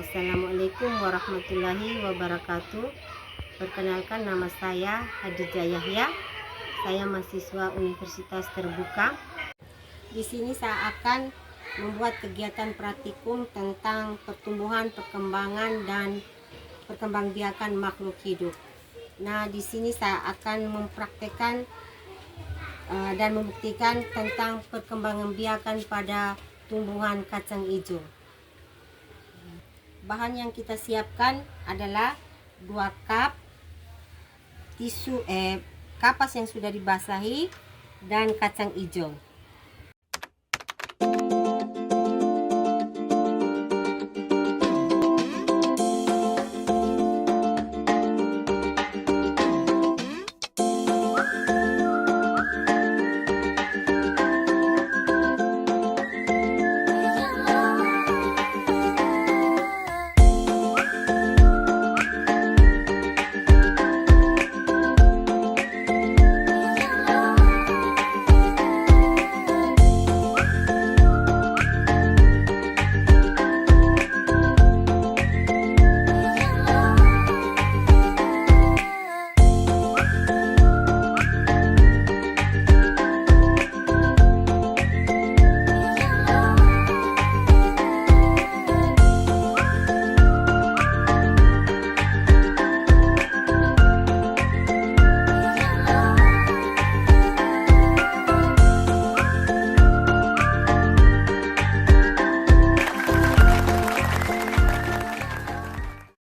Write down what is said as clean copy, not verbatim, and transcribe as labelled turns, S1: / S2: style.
S1: Assalamualaikum warahmatullahi wabarakatuh. Perkenalkan, nama saya Hadijah Yahya. Saya mahasiswa Universitas Terbuka. Di sini saya akan membuat kegiatan praktikum tentang pertumbuhan, perkembangan, dan perkembangbiakan makhluk hidup. Nah, di sini saya akan mempraktekkan dan membuktikan tentang perkembangbiakan pada tumbuhan kacang hijau. Bahan yang kita siapkan adalah 2 cup tisu kapas yang sudah dibasahi dan kacang hijau.